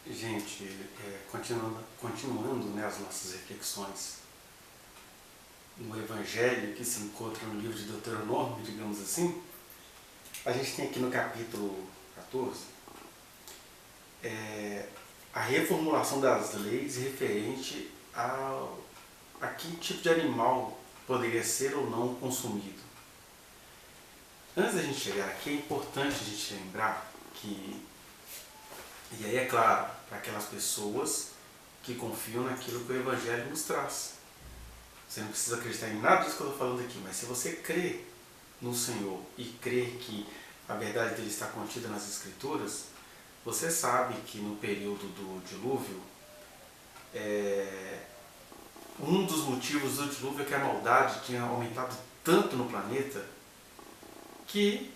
Gente, continuando, né, as nossas reflexões no Evangelho que se encontra no livro de Deuteronômio, digamos assim, a gente tem aqui no capítulo 14 a reformulação das leis referente a que tipo de animal poderia ser ou não consumido. Antes da gente chegar aqui, é importante a gente lembrar que, e aí é claro, para aquelas pessoas que confiam naquilo que o Evangelho nos traz. Você não precisa acreditar em nada disso que eu estou falando aqui, mas se você crê no Senhor e crê que a verdade dele está contida nas Escrituras, você sabe que no período do dilúvio, um dos motivos do dilúvio é que a maldade tinha aumentado tanto no planeta que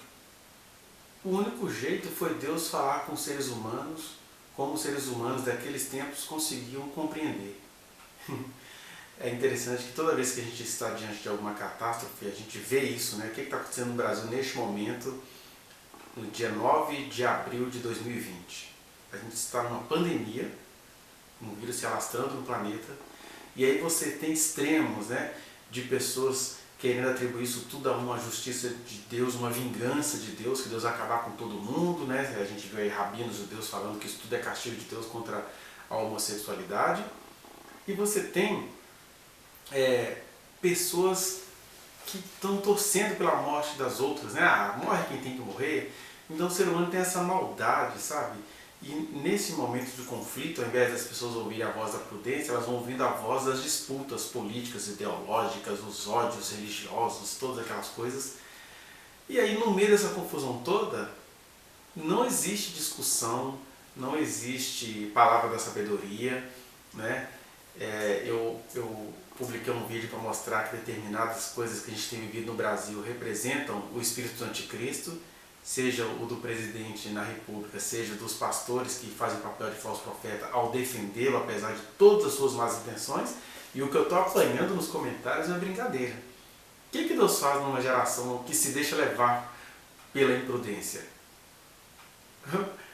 o único jeito foi Deus falar com os seres humanos como os seres humanos daqueles tempos conseguiam compreender. É interessante que toda vez que a gente está diante de alguma catástrofe, a gente vê isso, né? O que está acontecendo no Brasil neste momento, no dia 9 de abril de 2020. A gente está numa pandemia, um vírus se alastrando no planeta, e aí você tem extremos, né, de pessoas querendo atribuir isso tudo a uma justiça de Deus, uma vingança de Deus, que Deus vai acabar com todo mundo, né? A gente vê aí rabinos judeus falando que isso tudo é castigo de Deus contra a homossexualidade. E você tem pessoas que estão torcendo pela morte das outras, né? Morre quem tem que morrer. Então o ser humano tem essa maldade, sabe? E nesse momento de conflito, ao invés das pessoas ouvirem a voz da prudência, elas vão ouvindo a voz das disputas políticas, ideológicas, os ódios religiosos, todas aquelas coisas. E aí, no meio dessa confusão toda, não existe discussão, não existe palavra da sabedoria, né? Eu publiquei um vídeo para mostrar que determinadas coisas que a gente tem vivido no Brasil representam o espírito do anticristo, seja o do presidente na república, seja dos pastores que fazem o papel de falso profeta ao defendê-lo, apesar de todas as suas más intenções. E o que eu estou apanhando nos comentários é uma brincadeira. O que Deus faz numa geração que se deixa levar pela imprudência?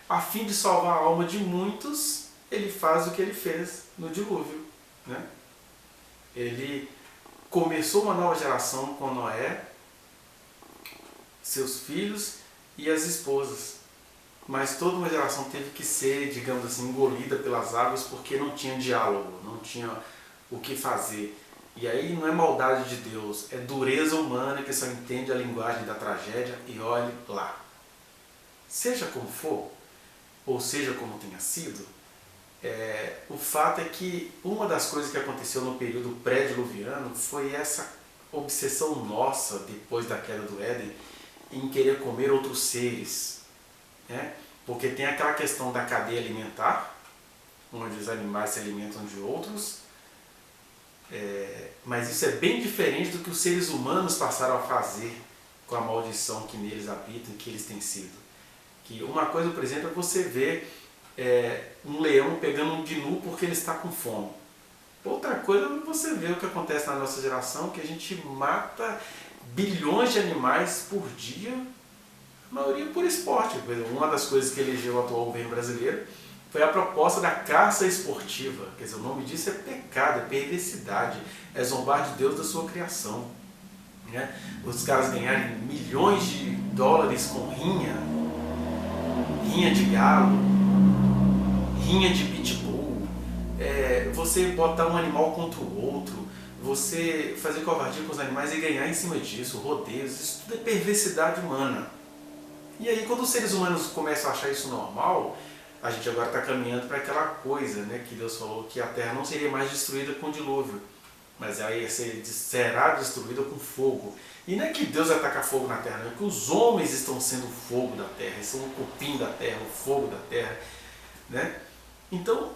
A fim de salvar a alma de muitos, ele faz o que ele fez no dilúvio, né? Ele começou uma nova geração com Noé, seus filhos e as esposas. Mas toda uma geração teve que ser, digamos assim, engolida pelas águas porque não tinha diálogo, não tinha o que fazer. E aí não é maldade de Deus, é dureza humana que só entende a linguagem da tragédia e olhe lá. Seja como for, ou seja como tenha sido, o fato é que uma das coisas que aconteceu no período pré-diluviano foi essa obsessão nossa, depois da queda do Éden, em querer comer outros seres, né? Porque tem aquela questão da cadeia alimentar, onde os animais se alimentam de outros, mas isso é bem diferente do que os seres humanos passaram a fazer com a maldição que neles habita e que eles têm sido. Que uma coisa, por exemplo, é você ver um leão pegando um gnu porque ele está com fome. Outra coisa é você ver o que acontece na nossa geração, que a gente mata bilhões de animais por dia, a maioria por esporte. Uma das coisas que elegeu o atual governo brasileiro foi a proposta da caça esportiva. Quer dizer, o nome disso é pecado, é perversidade, é zombar de Deus da sua criação, né? Os caras ganharem milhões de dólares com rinha de galo, rinha de pitbull, você botar um animal contra o outro, você fazer covardia com os animais e ganhar em cima disso, rodeios, isso tudo é perversidade humana. E aí quando os seres humanos começam a achar isso normal, a gente agora está caminhando para aquela coisa, né, que Deus falou que a terra não seria mais destruída com dilúvio, mas aí será destruída com fogo. E não é que Deus vai atacar fogo na terra, não, é que os homens estão sendo o fogo da terra, eles são o cupim da terra, o fogo da terra, né? Então,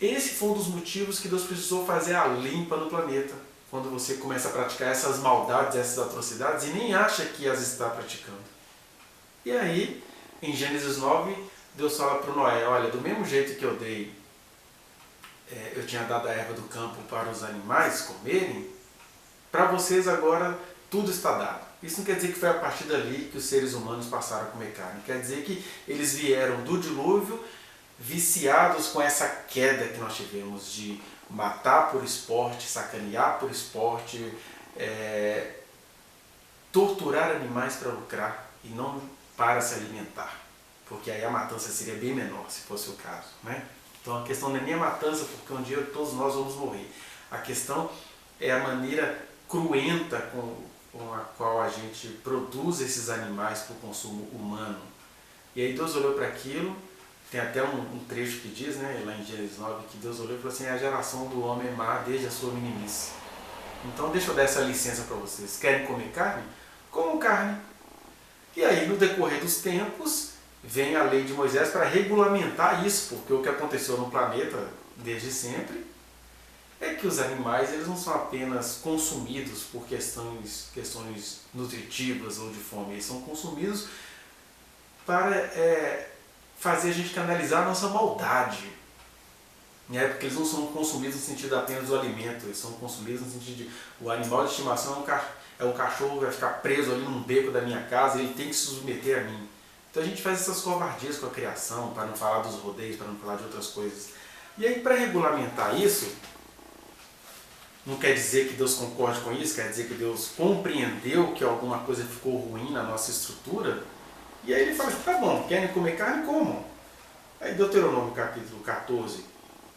esse foi um dos motivos que Deus precisou fazer a limpa no planeta. Quando você começa a praticar essas maldades, essas atrocidades, e nem acha que as está praticando. E aí, em Gênesis 9, Deus fala para o Noé, olha, do mesmo jeito que eu tinha dado a erva do campo para os animais comerem, para vocês agora tudo está dado. Isso não quer dizer que foi a partir dali que os seres humanos passaram a comer carne. Quer dizer que eles vieram do dilúvio, viciados com essa queda que nós tivemos de matar por esporte, sacanear por esporte, torturar animais para lucrar e não para se alimentar, porque aí a matança seria bem menor, se fosse o caso, né? Então a questão não é nem a matança, porque um dia todos nós vamos morrer. A questão é a maneira cruenta com a qual a gente produz esses animais para o consumo humano. E aí Deus olhou para aquilo, tem até um trecho que diz, né, lá em Gênesis 9, que Deus olhou e falou assim: a geração do homem é má desde a sua meninice. Então deixa eu dar essa licença para vocês. Querem comer carne? Comam carne. E aí no decorrer dos tempos vem a lei de Moisés para regulamentar isso, porque o que aconteceu no planeta desde sempre é que os animais eles não são apenas consumidos por questões nutritivas ou de fome, eles são consumidos para fazer a gente canalizar a nossa maldade. Porque eles não são consumidos no sentido apenas do alimento, eles são consumidos no sentido de o animal de estimação é um cachorro que vai ficar preso ali num beco da minha casa, ele tem que se submeter a mim. Então a gente faz essas covardias com a criação, para não falar dos rodeios, para não falar de outras coisas. E aí, para regulamentar isso, não quer dizer que Deus concorde com isso, quer dizer que Deus compreendeu que alguma coisa ficou ruim na nossa estrutura, e aí ele fala: tá bom, querem comer carne? Comam. Aí Deuteronômio capítulo 14,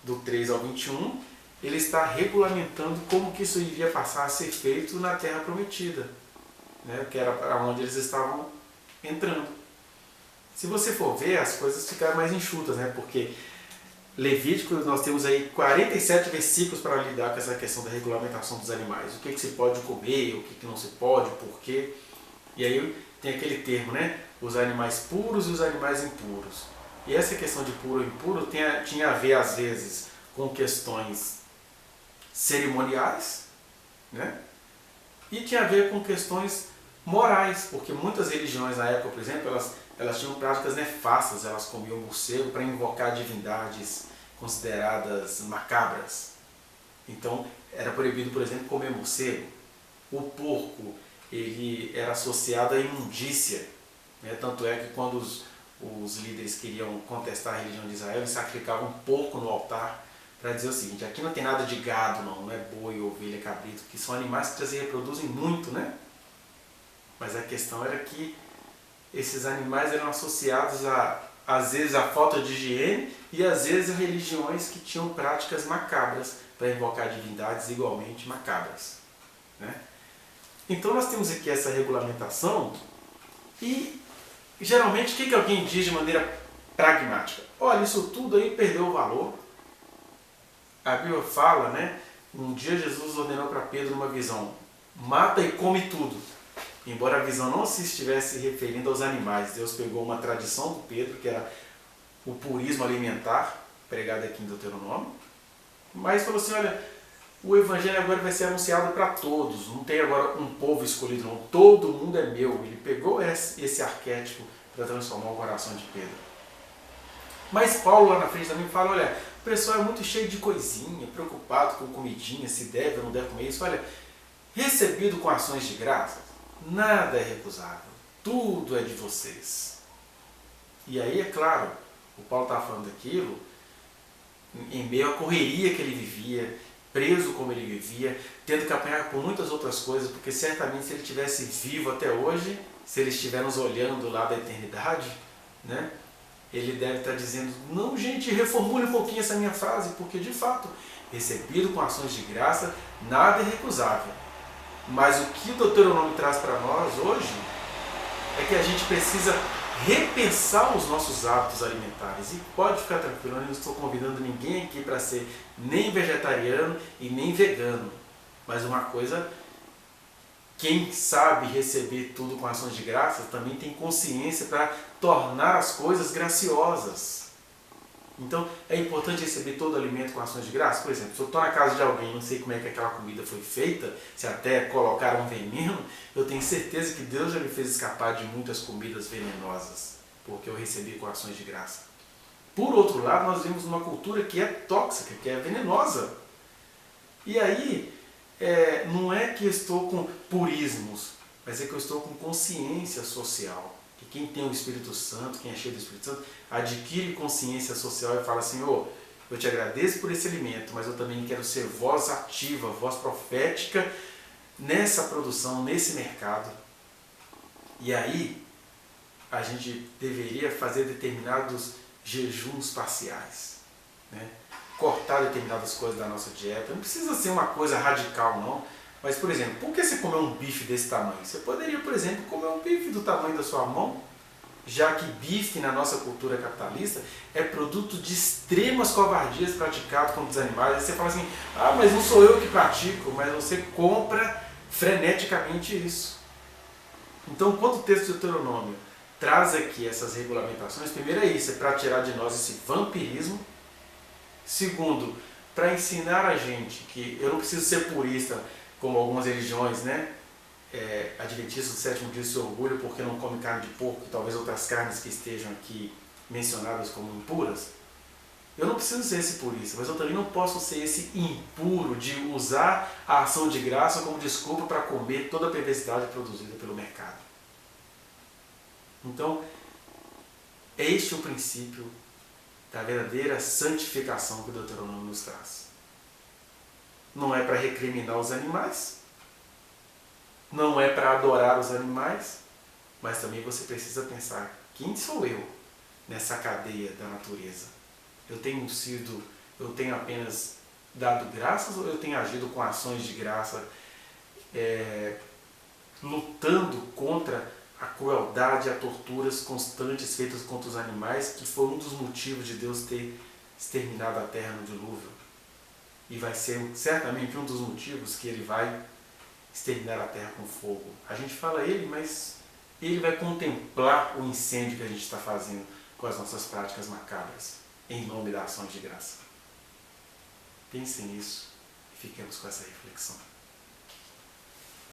do 3 ao 21, ele está regulamentando como que isso iria passar a ser feito na Terra Prometida, né, que era para onde eles estavam entrando. Se você for ver, as coisas ficaram mais enxutas, né, porque Levítico, nós temos aí 47 versículos para lidar com essa questão da regulamentação dos animais. O que se pode comer, o que não se pode, por quê. E aí tem aquele termo, né, os animais puros e os animais impuros. E essa questão de puro ou impuro tinha a ver, às vezes, com questões cerimoniais, né? E tinha a ver com questões morais, porque muitas religiões na época, por exemplo, elas tinham práticas nefastas, elas comiam morcego para invocar divindades consideradas macabras. Então, era proibido, por exemplo, comer morcego. O porco, ele era associado à imundícia, né? Tanto é que quando os líderes queriam contestar a religião de Israel, eles sacrificavam um porco no altar para dizer o seguinte: aqui não tem nada de gado, não é boi, ovelha, cabrito, que são animais que se reproduzem muito, né? Mas a questão era que esses animais eram associados às vezes à falta de higiene e às vezes a religiões que tinham práticas macabras para invocar divindades igualmente macabras, né? Então nós temos aqui essa regulamentação e geralmente o que alguém diz de maneira pragmática? Olha, isso tudo aí perdeu o valor. A Bíblia fala, né? Um dia Jesus ordenou para Pedro uma visão: mata e come tudo. Embora a visão não se estivesse referindo aos animais, Deus pegou uma tradição do Pedro, que era o purismo alimentar, pregado aqui em Deuteronômio, mas falou assim: olha, o evangelho agora vai ser anunciado para todos, não tem agora um povo escolhido, não, todo mundo é meu. Ele pegou esse arquétipo para transformar o coração de Pedro. Mas Paulo lá na frente também fala: olha, o pessoal é muito cheio de coisinha, preocupado com comidinha, se deve ou não deve comer isso. Olha, recebido com ações de graça, nada é recusável, tudo é de vocês. E aí, é claro, o Paulo está falando daquilo em meio à correria que ele vivia, preso como ele vivia, tendo que apanhar por muitas outras coisas, porque certamente se ele estivesse vivo até hoje, se ele estiver nos olhando lá da eternidade, né, ele deve estar dizendo: não, gente, reformule um pouquinho essa minha frase, porque de fato, recebido com ações de graça, nada é recusável. Mas o que o Deuteronômio traz para nós hoje é que a gente precisa repensar os nossos hábitos alimentares. E pode ficar tranquilo, eu não estou convidando ninguém aqui para ser nem vegetariano e nem vegano. Mas uma coisa, quem sabe receber tudo com ações de graça também tem consciência para tornar as coisas graciosas. Então é importante receber todo o alimento com ações de graça. Por exemplo, se eu estou na casa de alguém, não sei como é que aquela comida foi feita, se até colocaram um veneno, eu tenho certeza que Deus já me fez escapar de muitas comidas venenosas, porque eu recebi com ações de graça. Por outro lado, nós vivemos numa cultura que é tóxica, que é venenosa. E aí, não é que eu estou com purismos, mas é que eu estou com consciência social. Que quem tem o Espírito Santo, quem é cheio do Espírito Santo, adquire consciência social e fala assim, ô, eu te agradeço por esse alimento, mas eu também quero ser voz ativa, voz profética nessa produção, nesse mercado. E aí, a gente deveria fazer determinados jejuns parciais, né? Cortar determinadas coisas da nossa dieta. Não precisa ser uma coisa radical, não. Mas, por exemplo, por que você comer um bife desse tamanho? Você poderia, por exemplo, comer um bife do tamanho da sua mão, já que bife na nossa cultura capitalista é produto de extremas covardias praticado contra os animais. Aí você fala assim, ah, mas não sou eu que pratico, mas você compra freneticamente isso. Então, quando o texto de Deuteronômio traz aqui essas regulamentações, primeiro é isso, é para tirar de nós esse vampirismo. Segundo, para ensinar a gente que eu não preciso ser purista, como algumas religiões, né? Adventistas do sétimo dia se orgulham porque não come carne de porco e talvez outras carnes que estejam aqui mencionadas como impuras. Eu não preciso ser esse purista, mas eu também não posso ser esse impuro de usar a ação de graça como desculpa para comer toda a perversidade produzida pelo mercado. Então, é este o princípio da verdadeira santificação que o Deuteronômio nos traz. Não é para recriminar os animais, não é para adorar os animais, mas também você precisa pensar, quem sou eu nessa cadeia da natureza? Eu tenho apenas dado graças ou eu tenho agido com ações de graça, lutando contra a crueldade e as torturas constantes feitas contra os animais, que foi um dos motivos de Deus ter exterminado a terra no dilúvio. E vai ser certamente um dos motivos que ele vai exterminar a terra com fogo. A gente fala ele, mas ele vai contemplar o incêndio que a gente está fazendo com as nossas práticas macabras, em nome da ação de graça. Pensem nisso e fiquemos com essa reflexão.